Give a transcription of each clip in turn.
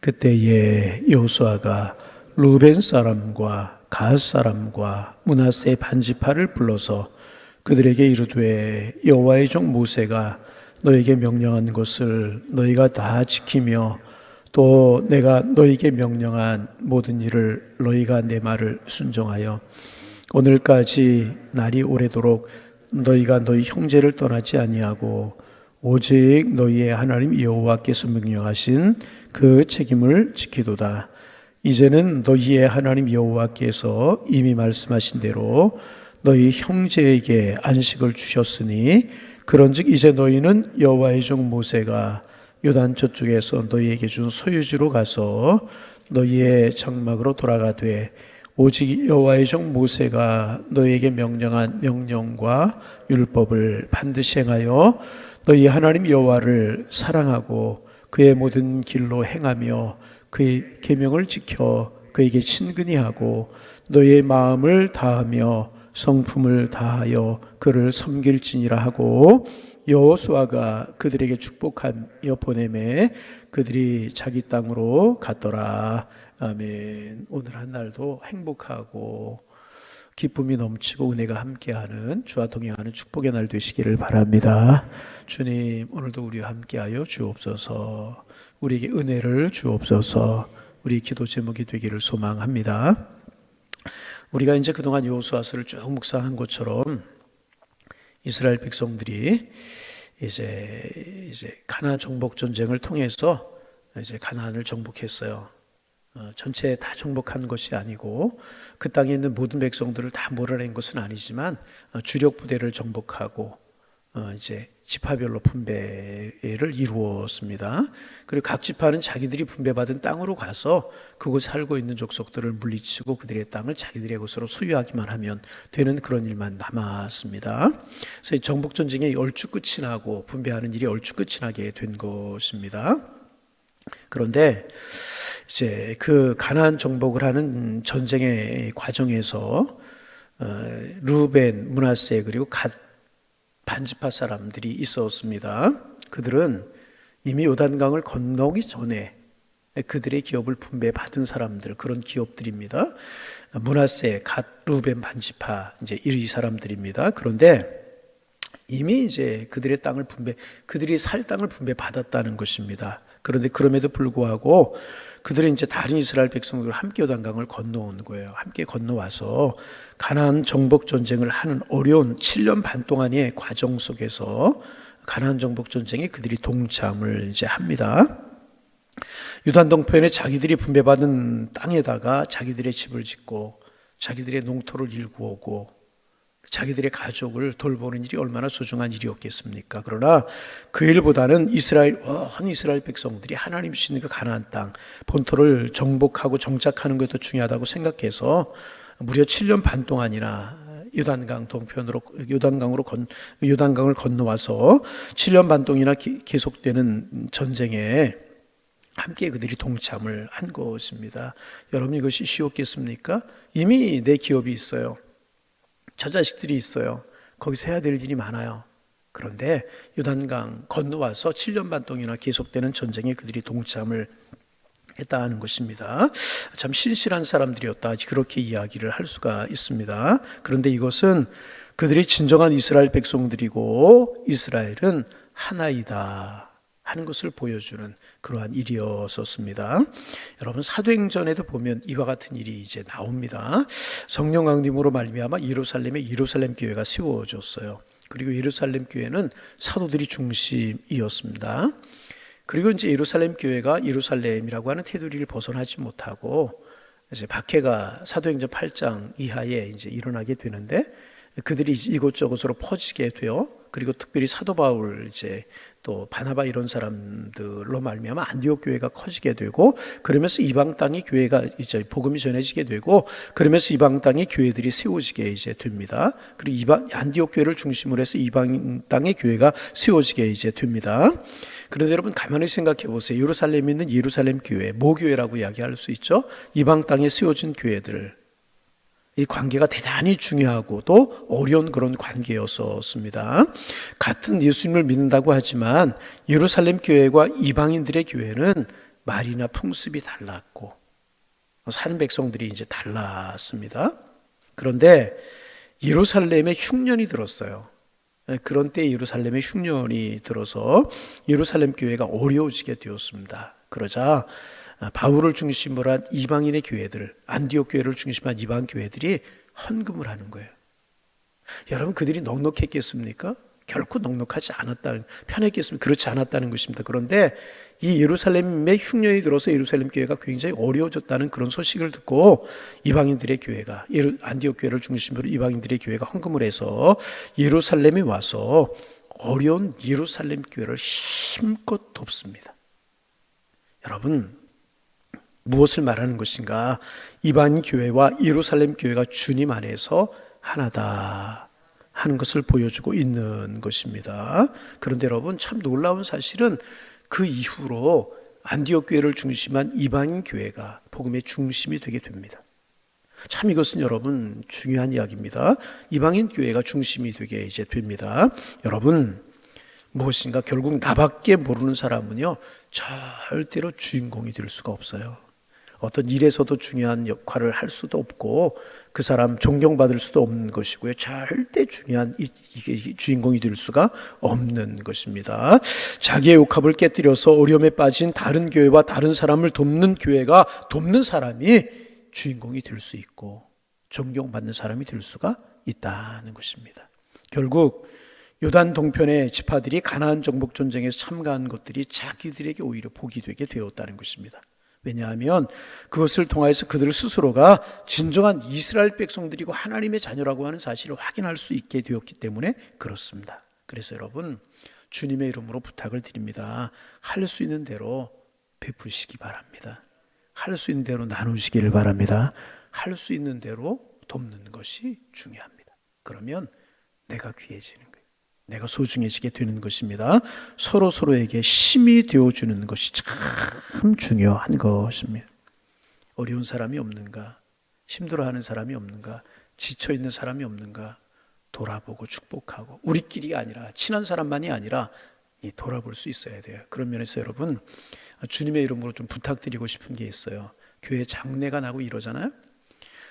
그때에 여호수아가 루벤 사람과 갓 사람과 므낫세 반지파를 불러서 그들에게 이르되 여호와의 종 모세가 너에게 명령한 것을 너희가 다 지키며 또 내가 너희에게 명령한 모든 일을 너희가 내 말을 순종하여 오늘까지 날이 오래도록 너희가 너희 형제를 떠나지 아니하고 오직 너희의 하나님 여호와께서 명령하신 그 책임을 지키도다. 이제는 너희의 하나님 여호와께서 이미 말씀하신 대로 너희 형제에게 안식을 주셨으니 그런즉 이제 너희는 여호와의 종 모세가 요단 저쪽에서 너희에게 준 소유지로 가서 너희의 장막으로 돌아가되 오직 여호와의 종 모세가 너희에게 명령한 명령과 율법을 반드시 행하여 너희 하나님 여호와를 사랑하고 그의 모든 길로 행하며 그의 계명을 지켜 그에게 친근히 하고 너희의 마음을 다하며 성품을 다하여 그를 섬길지니라 하고 여호수아가 그들에게 축복하여 보내매 그들이 자기 땅으로 갔더라. 아멘. 오늘 한 날도 행복하고 기쁨이 넘치고 은혜가 함께하는 주와 동행하는 축복의 날 되시기를 바랍니다. 주님, 오늘도 우리와 함께하여 주옵소서. 우리에게 은혜를 주옵소서. 우리 기도 제목이 되기를 소망합니다. 우리가 이제 그동안 여호수아서를 쭉 묵상한 것처럼 이스라엘 백성들이 이제 가나안 정복 전쟁을 통해서 이제 가나안을 정복했어요. 전체 다 정복한 것이 아니고 그 땅에 있는 모든 백성들을 다 몰아낸 것은 아니지만 주력 부대를 정복하고 이제 지파별로 분배를 이루었습니다. 그리고 각 지파는 자기들이 분배받은 땅으로 가서 그곳 살고 있는 족속들을 물리치고 그들의 땅을 자기들의 것으로 소유하기만 하면 되는 그런 일만 남았습니다. 그래서 정복 전쟁이 얼추 끝이 나고 분배하는 일이 얼추 끝이 나게 된 것입니다. 그런데 이제 그 가나안 정복을 하는 전쟁의 과정에서 루벤, 므낫세 그리고 갓 반지파 사람들이 있었습니다. 그들은 이미 요단강을 건너기 전에 그들의 기업을 분배받은 사람들, 그런 기업들입니다. 므낫세, 갓, 루벤 반지파 이제 이 사람들입니다. 그런데 이미 이제 그들의 땅을 그들이 살 땅을 분배받았다는 것입니다. 그런데 그럼에도 불구하고 그들은 이제 다른 이스라엘 백성들과 함께 요단강을 건너온 거예요. 함께 건너와서 가나안 정복 전쟁을 하는 어려운 7년 반 동안의 과정 속에서 가나안 정복 전쟁에 그들이 동참을 이제 합니다. 요단 동편에 자기들이 분배받은 땅에다가 자기들의 집을 짓고 자기들의 농토를 일구고 자기들의 가족을 돌보는 일이 얼마나 소중한 일이었겠습니까? 그러나 그 일보다는 온 이스라엘 백성들이 하나님 주시는 그 가나안 땅 본토를 정복하고 정착하는 것도 중요하다고 생각해서 무려 7년 반 동안이나 요단강 동편으로 요단강을 건너와서 7년 반 동안이나 계속되는 전쟁에 함께 그들이 동참을 한 것입니다. 여러분, 이것이 쉬웠겠습니까? 이미 내 기업이 있어요. 처자식들이 있어요. 거기서 해야 될 일이 많아요. 그런데 요단강 건너와서 7년 반 동안이나 계속되는 전쟁에 그들이 동참을 했다는 것입니다. 참 신실한 사람들이었다, 그렇게 이야기를 할 수가 있습니다. 그런데 이것은 그들이 진정한 이스라엘 백성들이고 이스라엘은 하나이다 하는 것을 보여주는 그러한 일이었었습니다. 여러분, 사도행전에도 보면 이와 같은 일이 이제 나옵니다. 성령 강림으로 말미암아 예루살렘에 예루살렘 교회가 세워졌어요. 그리고 예루살렘 교회는 사도들이 중심이었습니다. 그리고 이제 예루살렘 교회가 예루살렘이라고 하는 테두리를 벗어나지 못하고 이제 박해가 사도행전 8장 이하에 이제 일어나게 되는데 그들이 이곳저곳으로 퍼지게 돼요. 그리고 특별히 사도 바울 이제 또 바나바 이런 사람들로 말미암아 안디옥 교회가 커지게 되고 그러면서 이방 땅의 교회가 이제 복음이 전해지게 되고 그러면서 이방 땅의 교회들이 세워지게 이제 됩니다. 그리고 안디옥 교회를 중심으로 해서 이방 땅의 교회가 세워지게 이제 됩니다. 그런데 여러분 가만히 생각해 보세요. 예루살렘에 있는 예루살렘 교회, 모교회라고 이야기할 수 있죠. 이방 땅에 세워진 교회들, 이 관계가 대단히 중요하고 또 어려운 그런 관계였었습니다. 같은 예수님을 믿는다고 하지만 예루살렘 교회와 이방인들의 교회는 말이나 풍습이 달랐고 사는 백성들이 이제 달랐습니다. 그런데 예루살렘에 흉년이 들었어요. 그런 때 예루살렘에 흉년이 들어서 예루살렘 교회가 어려워지게 되었습니다. 그러자 바울을 중심으로 한 이방인의 교회들, 안디옥 교회를 중심으로 한 이방 교회들이 헌금을 하는 거예요. 여러분, 그들이 넉넉했겠습니까? 결코 넉넉하지 않았다는, 편했겠습니까? 그렇지 않았다는 것입니다. 그런데 이 예루살렘에 흉년이 들어서 예루살렘 교회가 굉장히 어려워졌다는 그런 소식을 듣고 이방인들의 교회가, 안디옥 교회를 중심으로 이방인들의 교회가 헌금을 해서 예루살렘에 와서 어려운 예루살렘 교회를 힘껏 돕습니다. 여러분, 무엇을 말하는 것인가? 이방 교회와 예루살렘 교회가 주님 안에서 하나다 하는 것을 보여주고 있는 것입니다. 그런데 여러분, 참 놀라운 사실은 그 이후로 안디옥 교회를 중심한 이방인 교회가 복음의 중심이 되게 됩니다. 참 이것은 여러분 중요한 이야기입니다. 이방인 교회가 중심이 되게 이제 됩니다. 여러분, 무엇인가 결국 나밖에 모르는 사람은요 절대로 주인공이 될 수가 없어요. 어떤 일에서도 중요한 역할을 할 수도 없고 그 사람 존경받을 수도 없는 것이고요. 절대 중요한 주인공이 될 수가 없는 것입니다. 자기의 욕합을 깨뜨려서 어려움에 빠진 다른 교회와 다른 사람을 돕는 교회가 돕는 사람이 주인공이 될 수 있고 존경받는 사람이 될 수가 있다는 것입니다. 결국 요단 동편의 지파들이 가나안 정복 전쟁에서 참가한 것들이 자기들에게 오히려 복이 되게 되었다는 것입니다. 왜냐하면 그것을 통해서 그들 스스로가 진정한 이스라엘 백성들이고 하나님의 자녀라고 하는 사실을 확인할 수 있게 되었기 때문에 그렇습니다. 그래서 여러분, 주님의 이름으로 부탁을 드립니다. 할 수 있는 대로 베푸시기 바랍니다. 할 수 있는 대로 나누시기를 바랍니다. 할 수 있는 대로 돕는 것이 중요합니다. 그러면 내가 귀해지는 거예요. 내가 소중해지게 되는 것입니다. 서로에게 힘이 되어주는 것이 참 중요한 것입니다. 어려운 사람이 없는가? 힘들어하는 사람이 없는가? 지쳐있는 사람이 없는가? 돌아보고 축복하고 우리끼리가 아니라 친한 사람만이 아니라 돌아볼 수 있어야 돼요. 그런 면에서 여러분, 주님의 이름으로 좀 부탁드리고 싶은 게 있어요. 교회 장례가 나고 이러잖아요.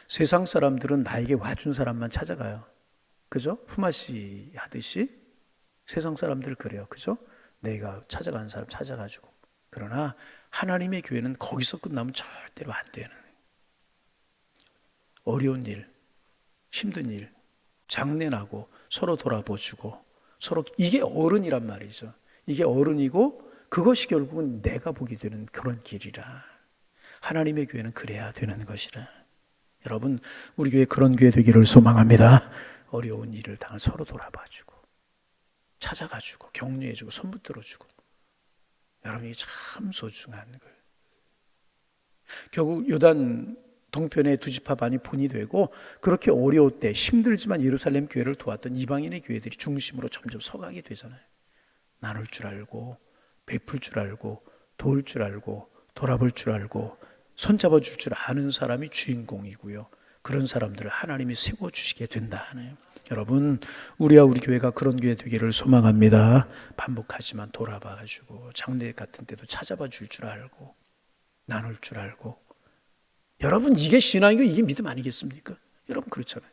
세상 사람들은 나에게 와준 사람만 찾아가요. 그죠? 품앗이 하듯이 세상 사람들 그래요. 그죠? 내가 찾아가는 사람 찾아가지고. 그러나 하나님의 교회는 거기서 끝나면 절대로 안 되는, 어려운 일, 힘든 일, 장례나고 서로 돌아보주고 서로, 이게 어른이란 말이죠. 이게 어른이고 그것이 결국은 내가 보게 되는 그런 길이라. 하나님의 교회는 그래야 되는 것이라. 여러분, 우리 교회 그런 교회 되기를 소망합니다. 어려운 일을 당한 서로 돌아봐주고 찾아가주고 격려해주고 손 붙들어주고. 여러분, 이게 참 소중한 거예요. 결국 요단 동편의 두 지파 반이 본이 되고 그렇게 어려울 때 힘들지만 예루살렘 교회를 도왔던 이방인의 교회들이 중심으로 점점 서가게 되잖아요. 나눌 줄 알고 베풀 줄 알고 도울 줄 알고 돌아볼 줄 알고 손잡아 줄 줄 아는 사람이 주인공이고요. 그런 사람들을 하나님이 세워주시게 된다네요. 여러분, 우리와 우리 교회가 그런 교회 되기를 소망합니다. 반복하지만 돌아봐가지고 장례 같은 때도 찾아봐 줄 줄 알고 나눌 줄 알고. 여러분, 이게 신앙이고 이게 믿음 아니겠습니까? 여러분, 그렇잖아요.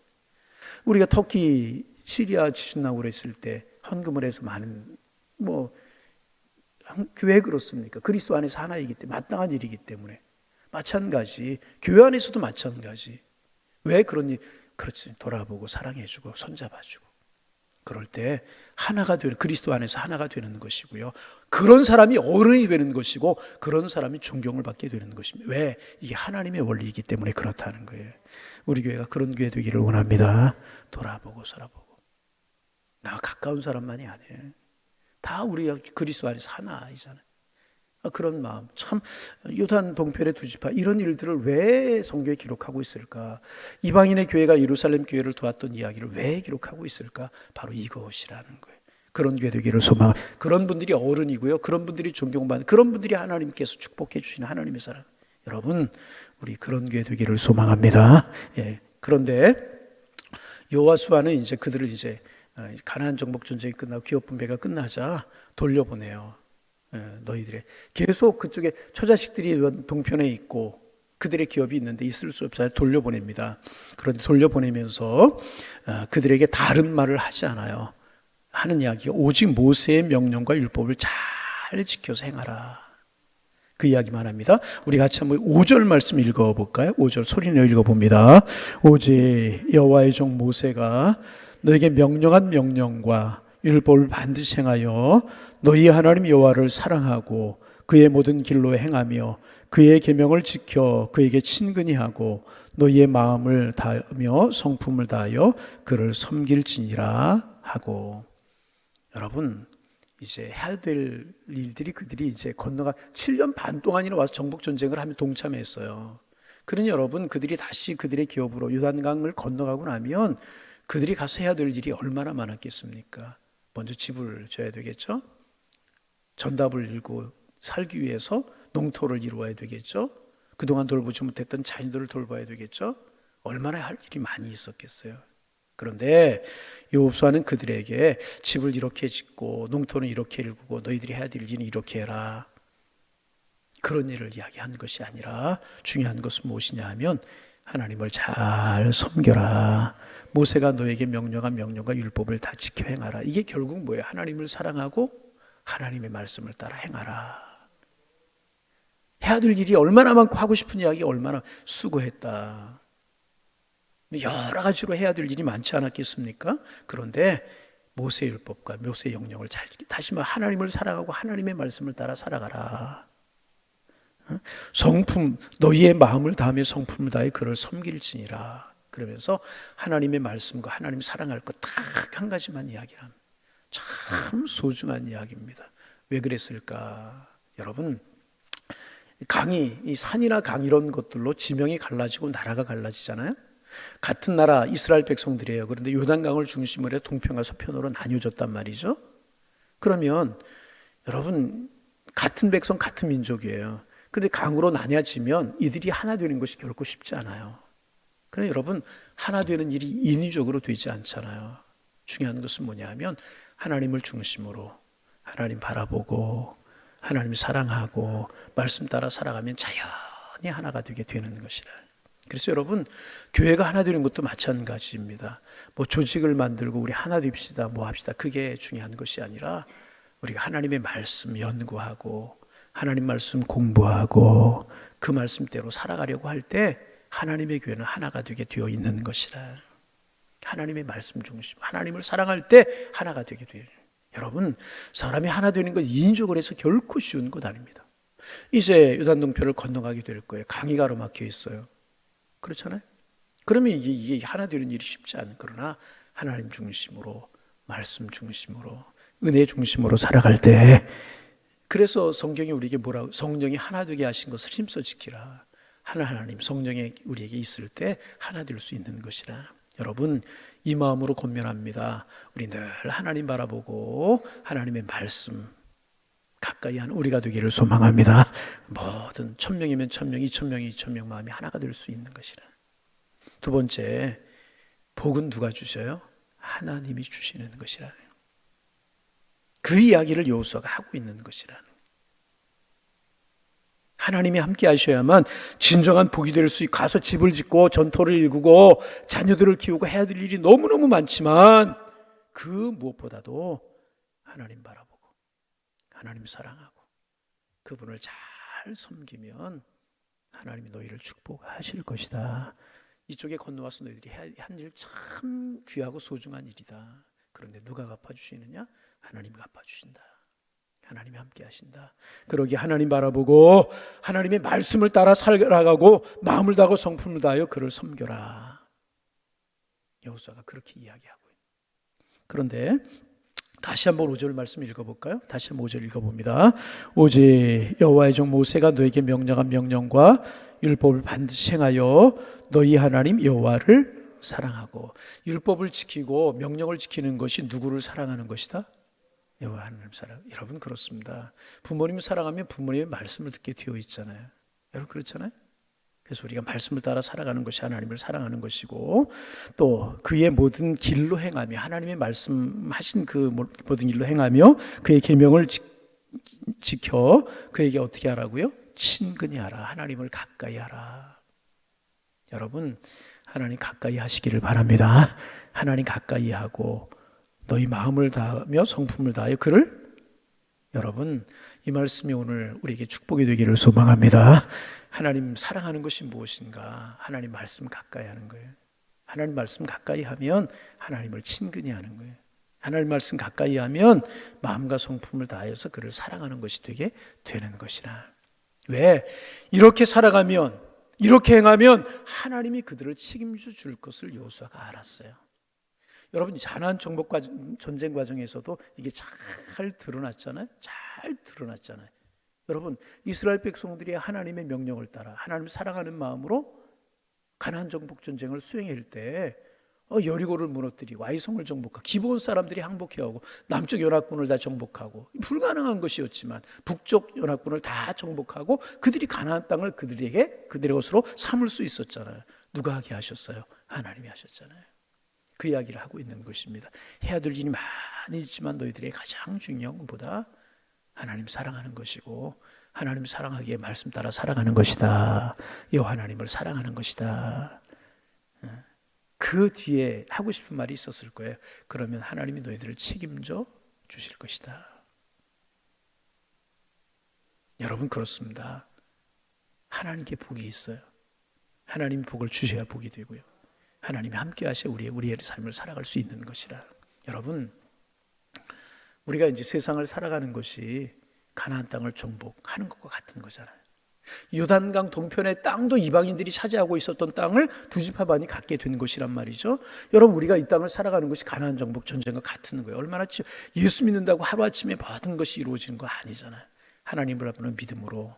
우리가 터키 시리아 지진 나고 그랬을 때 헌금을 해서 많은 왜 그렇습니까? 그리스도 안에서 하나이기 때문에, 마땅한 일이기 때문에. 마찬가지, 교회 안에서도 마찬가지. 왜 그런 일? 그렇지, 돌아보고 사랑해주고 손잡아주고 그럴 때 하나가 되는, 그리스도 안에서 하나가 되는 것이고요. 그런 사람이 어른이 되는 것이고 그런 사람이 존경을 받게 되는 것입니다. 왜? 이게 하나님의 원리이기 때문에 그렇다는 거예요. 우리 교회가 그런 교회 되기를 원합니다. 돌아보고 살아보고. 나와 가까운 사람만이 아니에요. 다 우리가 그리스도 안에서 하나이잖아요. 그런 마음, 참 요단 동편의 두 지파, 이런 일들을 왜 성경에 기록하고 있을까? 이방인의 교회가 예루살렘 교회를 도왔던 이야기를 왜 기록하고 있을까? 바로 이것이라는 거예요. 그런 교회 되기를 소망. 그런 분들이 어른이고요. 그런 분들이 존경받는, 그런 분들이 하나님께서 축복해 주시는 하나님의 사랑. 여러분, 우리 그런 교회 되기를 소망합니다. 예. 그런데 여호와수아는 이제 그들을 이제 가나안 정복 전쟁이 끝나고 기업 분배가 끝나자 돌려보내요. 너희들의 계속 그쪽에 처자식들이 동편에 있고 그들의 기업이 있는데 있을 수 없어요. 돌려보냅니다. 그런데 돌려보내면서 그들에게 다른 말을 하지 않아요. 하는 이야기가 오직 모세의 명령과 율법을 잘 지켜서 행하라. 그 이야기만 합니다. 우리 같이 한번 5절 말씀 읽어볼까요? 5절 소리내어 읽어봅니다. 오직 여호와의 종 모세가 너에게 명령한 명령과 율법을 반드시 행하여 너희 하나님 여호와를 사랑하고 그의 모든 길로 행하며 그의 계명을 지켜 그에게 친근히 하고 너희의 마음을 다하며 성품을 다하여 그를 섬길지니라 하고. 여러분, 이제 해야 될 일들이 그들이 이제 건너가 7년 반 동안이나 와서 정복전쟁을 하며 동참했어요. 그러니 여러분, 그들이 다시 그들의 기업으로 요단강을 건너가고 나면 그들이 가서 해야 될 일이 얼마나 많았겠습니까? 먼저 집을 져야 되겠죠? 전답을 일고 살기 위해서 농토를 이루어야 되겠죠? 그동안 돌보지 못했던 자녀들을 돌봐야 되겠죠? 얼마나 할 일이 많이 있었겠어요. 그런데 여호수아는 그들에게 집을 이렇게 짓고 농토는 이렇게 일구고 너희들이 해야 될 일은 이렇게 해라. 그런 일을 이야기한 것이 아니라 중요한 것은 무엇이냐 하면 하나님을 잘 섬겨라. 모세가 너에게 명령한 명령과 율법을 다 지켜 행하라. 이게 결국 뭐예요? 하나님을 사랑하고 하나님의 말씀을 따라 행하라. 해야 될 일이 얼마나 많고 하고 싶은 이야기 얼마나 수고했다. 여러 가지로 해야 될 일이 많지 않았겠습니까? 그런데 모세의 율법과 모세의 영령을 잘 다시 말 하나님을 사랑하고 하나님의 말씀을 따라 살아가라. 성품 너희의 마음을 다하며 성품을 다해 그를 섬길지니라. 그러면서 하나님의 말씀과 하나님 사랑할 것 딱 한 가지만 이야기합니다. 참 소중한 이야기입니다. 왜 그랬을까? 여러분, 강이 이 산이나 강 이런 것들로 지명이 갈라지고 나라가 갈라지잖아요. 같은 나라 이스라엘 백성들이에요. 그런데 요단강을 중심으로 해 동편과 서편으로 나뉘어졌단 말이죠. 그러면 여러분, 같은 백성 같은 민족이에요. 그런데 강으로 나뉘어지면 이들이 하나 되는 것이 결코 쉽지 않아요. 그런데 여러분, 하나 되는 일이 인위적으로 되지 않잖아요. 중요한 것은 뭐냐 하면 하나님을 중심으로 하나님 바라보고 하나님 사랑하고 말씀 따라 살아가면 자연히 하나가 되게 되는 것이라. 그래서 여러분, 교회가 하나 되는 것도 마찬가지입니다. 뭐 조직을 만들고 우리 하나 됩시다, 뭐 합시다. 그게 중요한 것이 아니라 우리가 하나님의 말씀 연구하고 하나님 말씀 공부하고 그 말씀대로 살아가려고 할 때 하나님의 교회는 하나가 되게 되어 있는 것이라. 하나님의 말씀 중심, 하나님을 사랑할 때 하나가 되게 돼요. 여러분, 사람이 하나 되는 건 인위적으로 해서 결코 쉬운 것 아닙니다. 이제 요단동편을 건너가게 될 거예요. 강이 가로막혀 있어요. 그렇잖아요. 그러면 이게 하나 되는 일이 쉽지 않은, 그러나 하나님 중심으로 말씀 중심으로 은혜 중심으로 살아갈 때, 그래서 성경이 우리에게 뭐라고, 성령이 하나 되게 하신 것을 힘써 지키라. 하나님 성령이 우리에게 있을 때 하나 될 수 있는 것이라. 여러분, 이 마음으로 권면합니다. 우리 늘 하나님 바라보고 하나님의 말씀 가까이 하는 우리가 되기를 소망합니다. 뭐든 1000명이면 1000명, 2000명이 2000명 마음이 하나가 될 수 있는 것이라. 두 번째, 복은 누가 주셔요? 하나님이 주시는 것이라. 그 이야기를 여호수아가 하고 있는 것이라. 하나님이 함께 하셔야만 진정한 복이 될 수 있고, 가서 집을 짓고 전토를 일구고 자녀들을 키우고 해야 될 일이 너무너무 많지만 그 무엇보다도 하나님 바라보고 하나님 사랑하고 그분을 잘 섬기면 하나님이 너희를 축복하실 것이다. 이쪽에 건너와서 너희들이 한 일 참 귀하고 소중한 일이다. 그런데 누가 갚아주시느냐? 하나님이 갚아주신다. 하나님이 함께 하신다. 그러기에 하나님 바라보고 하나님의 말씀을 따라 살아가고 마음을 다하고 성품을 다하여 그를 섬겨라. 여호수아가 그렇게 이야기하고 있는. 그런데 다시 한번 5절 말씀 읽어볼까요? 다시 한번 5절 읽어봅니다. 오직 여호와의 종 모세가 너에게 명령한 명령과 율법을 반드시 행하여 너희 하나님 여호와를 사랑하고. 율법을 지키고 명령을 지키는 것이 누구를 사랑하는 것이다? 여호와 하나님 사랑. 여러분, 그렇습니다. 부모님을 사랑하면 부모님의 말씀을 듣게 되어 있잖아요. 여러분, 그렇잖아요. 그래서 우리가 말씀을 따라 살아가는 것이 하나님을 사랑하는 것이고, 또 그의 모든 길로 행하며, 하나님의 말씀하신 그 모든 길로 행하며 그의 계명을 지켜 그에게 어떻게 하라고요? 친근히 하라. 하나님을 가까이 하라. 여러분, 하나님 가까이 하시기를 바랍니다. 하나님 가까이 하고 너희 마음을 다하며 성품을 다하여 그를, 여러분, 이 말씀이 오늘 우리에게 축복이 되기를 소망합니다. 하나님 사랑하는 것이 무엇인가? 하나님 말씀 가까이 하는 거예요. 하나님 말씀 가까이 하면 하나님을 친근히 하는 거예요. 하나님 말씀 가까이 하면 마음과 성품을 다하여서 그를 사랑하는 것이 되게 되는 것이라. 왜? 이렇게 살아가면, 이렇게 행하면 하나님이 그들을 책임져 줄 것을 여호수아가 알았어요. 여러분, 가나안 정복 전쟁 과정에서도 이게 잘 드러났잖아요. 잘 드러났잖아요. 여러분, 이스라엘 백성들이 하나님의 명령을 따라 하나님 사랑하는 마음으로 가나안 정복 전쟁을 수행할 때 여리고를 무너뜨리고 아이성을 정복하고 기브온 사람들이 항복해오고 남쪽 연합군을 다 정복하고 불가능한 것이었지만 북쪽 연합군을 다 정복하고 그들이 가나안 땅을 그들의 것으로 삼을 수 있었잖아요. 누가 하게 하셨어요? 하나님이 하셨잖아요. 그 이야기를 하고 있는 것입니다. 해야 될 일이 많이 있지만 너희들의 가장 중요한 것보다 하나님 사랑하는 것이고 하나님 사랑하기에 말씀 따라 살아가는 것이다. 여호와 하나님을 사랑하는 것이다. 그 뒤에 하고 싶은 말이 있었을 거예요. 그러면 하나님이 너희들을 책임져 주실 것이다. 여러분, 그렇습니다. 하나님께 복이 있어요. 하나님이 복을 주셔야 복이 되고요. 하나님이 함께 하셔 우리의 삶을 살아갈 수 있는 것이라. 여러분, 우리가 이제 세상을 살아가는 것이 가나안 땅을 정복하는 것과 같은 거잖아요. 요단강 동편의 땅도 이방인들이 차지하고 있었던 땅을 두 지파 반이 갖게 된 것이란 말이죠. 여러분, 우리가 이 땅을 살아가는 것이 가나안 정복 전쟁과 같은 거예요. 얼마나 예수 믿는다고 하루아침에 모든 것이 이루어지는 거 아니잖아요. 하나님을 앞에는 믿음으로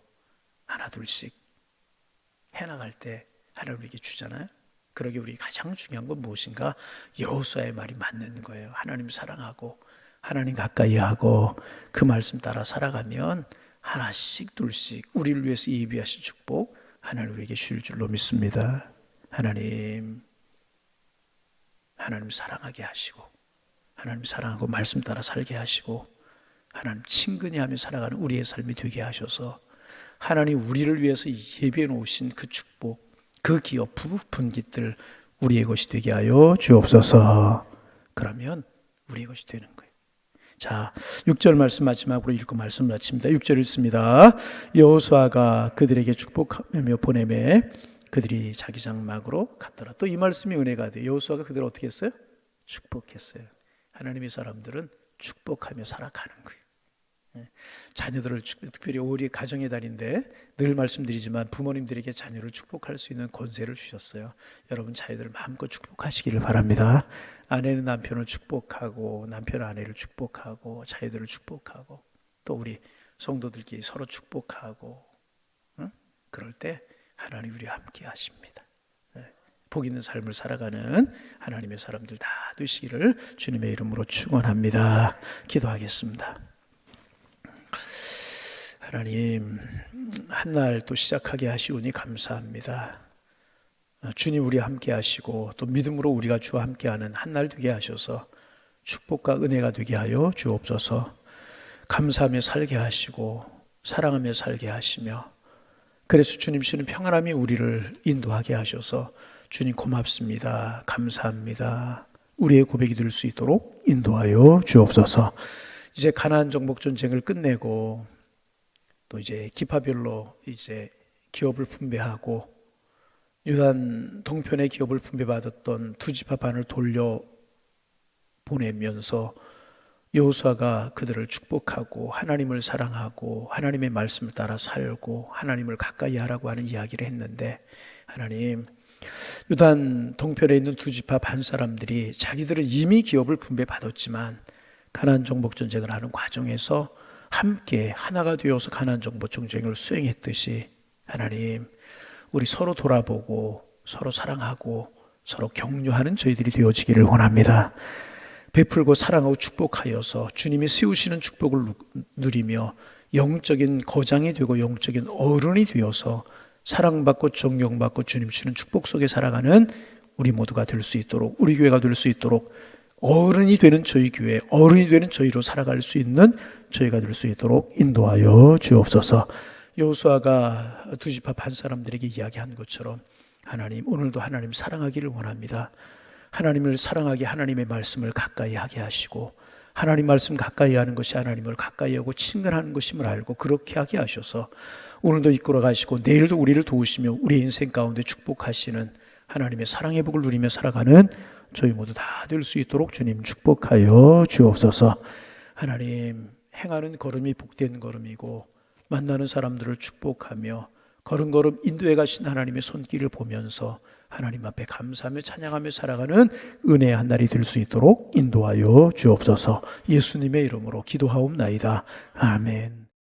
하나 둘씩 해나갈 때 하나님 우리에게 주잖아요. 그러기에 우리 가장 중요한 건 무엇인가? 여호수아의 말이 맞는 거예요. 하나님 사랑하고 하나님 가까이 하고 그 말씀 따라 살아가면 하나씩 둘씩 우리를 위해서 예비하신 축복 하나님 우리에게 주실 줄로 믿습니다. 하나님 사랑하게 하시고 하나님 사랑하고 말씀 따라 살게 하시고 하나님 친근히 하며 살아가는 우리의 삶이 되게 하셔서 하나님 우리를 위해서 예비해 놓으신 그 축복, 그 기업, 분깃들 우리의 것이 되게 하여 주옵소서. 그러면 우리의 것이 되는 거예요. 자, 6절 말씀 마지막으로 읽고 말씀 마칩니다. 6절 읽습니다. 여호수아가 그들에게 축복하며 보내매 그들이 자기 장막으로 갔더라. 또 이 말씀이 은혜가 돼요. 여호수아가 그들을 어떻게 했어요? 축복했어요. 하나님의 사람들은 축복하며 살아가는 거예요. 자녀들을 특별히 우리 가정의 달인데 늘 말씀드리지만 부모님들에게 자녀를 축복할 수 있는 권세를 주셨어요. 여러분 자녀들을 마음껏 축복하시기를 바랍니다. 아내는 남편을 축복하고 남편은 아내를 축복하고 자녀들을 축복하고 또 우리 성도들끼리 서로 축복하고 그럴 때 하나님 우리와 함께 하십니다. 복 있는 삶을 살아가는 하나님의 사람들 다 되시기를 주님의 이름으로 축원합니다. 기도하겠습니다. 하나님, 한 날 또 시작하게 하시오니 감사합니다. 주님 우리와 함께 하시고 또 믿음으로 우리가 주와 함께하는 한 날 되게 하셔서 축복과 은혜가 되게 하여 주옵소서. 감사하며 살게 하시고 사랑하며 살게 하시며 그래서 주님 주시는 평안함이 우리를 인도하게 하셔서 주님 고맙습니다. 감사합니다. 우리의 고백이 될 수 있도록 인도하여 주옵소서. 이제 가나안 정복 전쟁을 끝내고 또 이제 기파별로 이제 기업을 분배하고 요단 동편의 기업을 분배받았던 두 지파 반을 돌려 보내면서 여호수아가 그들을 축복하고 하나님을 사랑하고 하나님의 말씀을 따라 살고 하나님을 가까이 하라고 하는 이야기를 했는데 하나님 요단 동편에 있는 두 지파 반 사람들이 자기들은 이미 기업을 분배받았지만 가나안 정복 전쟁을 하는 과정에서 함께 하나가 되어서 가나안 정복 전쟁을 수행했듯이 하나님 우리 서로 돌아보고 서로 사랑하고 서로 격려하는 저희들이 되어지기를 원합니다. 베풀고 사랑하고 축복하여서 주님이 세우시는 축복을 누리며 영적인 거장이 되고 영적인 어른이 되어서 사랑받고 존경받고 주님 주는 축복 속에 살아가는 우리 모두가 될 수 있도록 우리 교회가 될 수 있도록 어른이 되는 저희 교회, 어른이 되는 저희로 살아갈 수 있는 저희가 될 수 있도록 인도하여 주옵소서. 여호수아가 두 지파 반 사람들에게 이야기한 것처럼 하나님, 오늘도 하나님 사랑하기를 원합니다. 하나님을 사랑하게 하나님의 말씀을 가까이 하게 하시고, 하나님 말씀 가까이 하는 것이 하나님을 가까이 하고 친근하는 것임을 알고 그렇게 하게 하셔서 오늘도 이끌어 가시고 내일도 우리를 도우시며 우리 인생 가운데 축복하시는 하나님의 사랑의 복을 누리며 살아가는 저희 모두 다 될 수 있도록 주님 축복하여 주옵소서. 하나님, 행하는 걸음이 복된 걸음이고 만나는 사람들을 축복하며 걸음걸음 인도해 가신 하나님의 손길을 보면서 하나님 앞에 감사하며 찬양하며 살아가는 은혜의 한 날이 될 수 있도록 인도하여 주옵소서. 예수님의 이름으로 기도하옵나이다. 아멘.